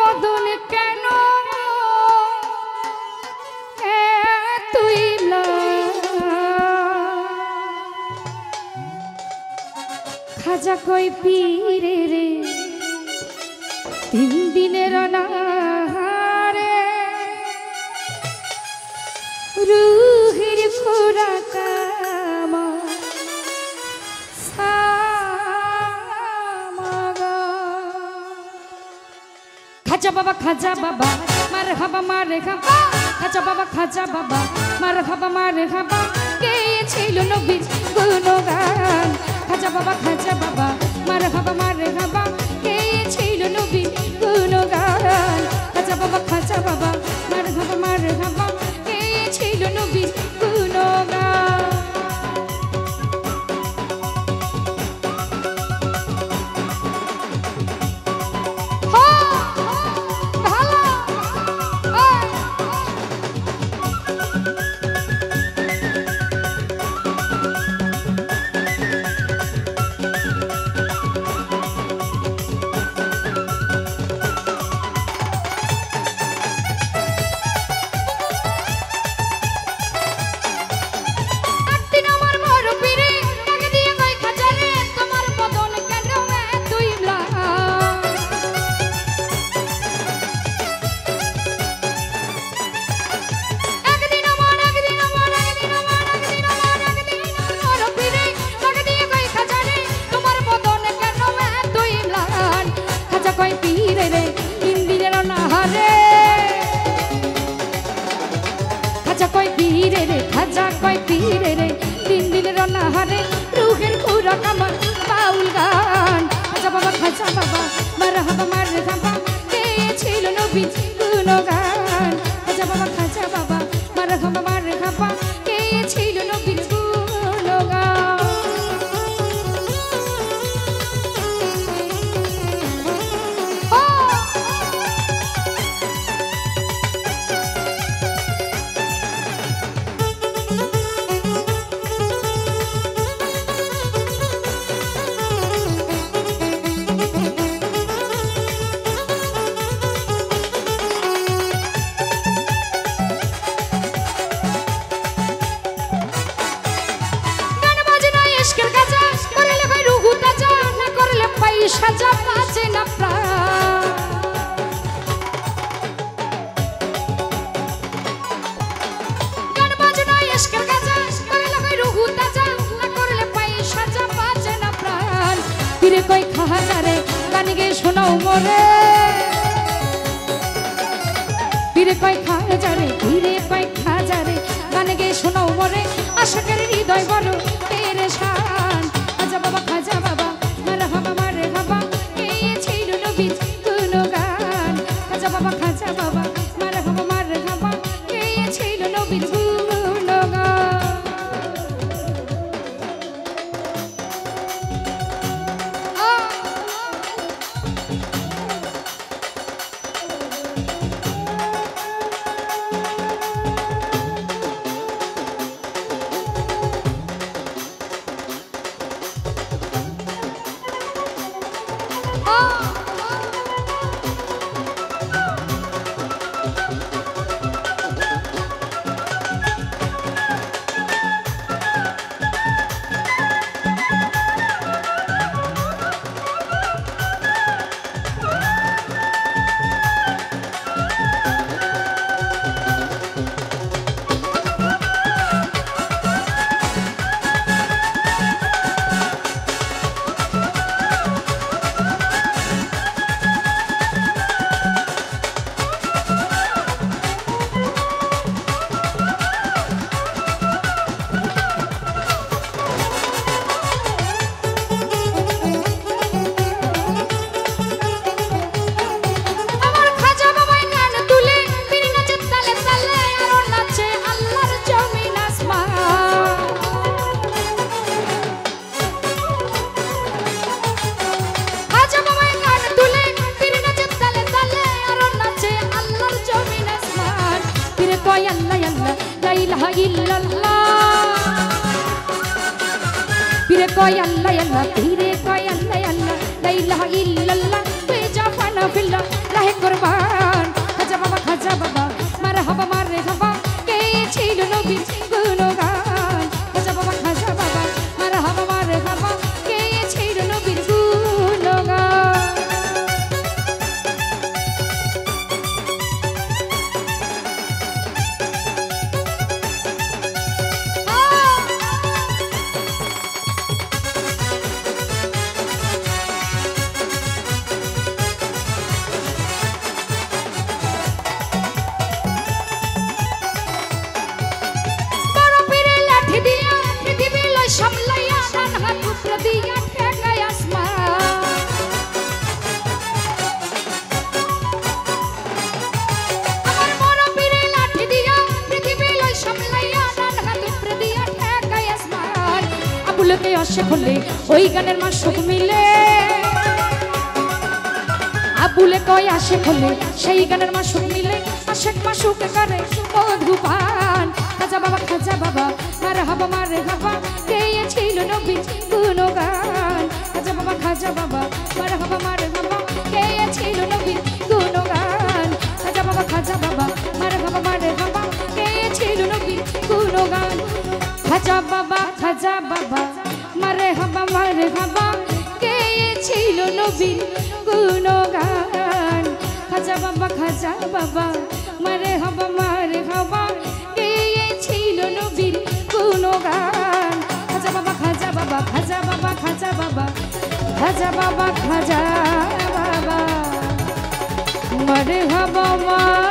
বদন কেন তুই খাজা কই পীরে রে 3 দিনের অনাহারে রুহের খোরাক খাজা বাবা মারহাবা মারহাবা খাজা বাবা মারহাবা গেয়েছিল নবীর গুণগান খাজা বাবা মারহাবা গেয়েছিল নবীর গুণগান খাজা বাবা মারহাবা গেয়েছিল নবীর গুণগান খাজা কই পীরে রে 3 দিনের অনাহারে রুহের খোরাক আমার বাউল গান খাজা বাবা মারহাবা গেয়েছিল নবীর গুণগান খাজা বাবা মারহাবা গেয়েছিল নবীর গুণগান সাজা পাচে না প্রাণ গান বাজনা ইশকের গাজা করে লাগাই রুহু তাজা না করলে পাই সাজা পাচে না প্রাণ পীরে কই খাজা রে গান গে শোনাও মোরে পীরে কই খাজা রে গান গে শোনাও মোরে আশাকের হৃদয় বড় তেরে শান খাজা বাবা মারহাবা গেয়েছিল নবীর গুণগান খাজা বাবা মারহাবা গেয়েছিল নবীর গুণগান Pire koi Allah Allah, pire koi Allah Allah, la ilaha illallah, we jafan না ফিরল রাহে কুরবান খাজা বাবা মারহাবা মারহাবা গেয়েছিল নবীর গুণগান খাজা বাবা মারহাবা মারহাবা গেয়েছিল নবীর গুণগান আবুলকে আশে হলে ওই গানের মাসুক মিলে আবুলে কয় আশে হলে সেই গানের মাসুক মিলে আশেক মাসুক করে মধুপান খাজা বাবা মারহাবা মারহাবা গেয়েছিল নবীর গুণগান খাজা বাবা মারহাবা মারহাবা গেয়েছিল নবীর গুণগান খাজা বাবা মারহাবা মারহাবা গেয়েছিল নবীর গুণগান খাজা বাবা মারহাবা মারহাবা গেয়েছিল নবীর গুণগান খাজা বাবা মারহাবা মারহাবা গেয়েছিল নবীর গুণগান খাজা বাবা মারহাবা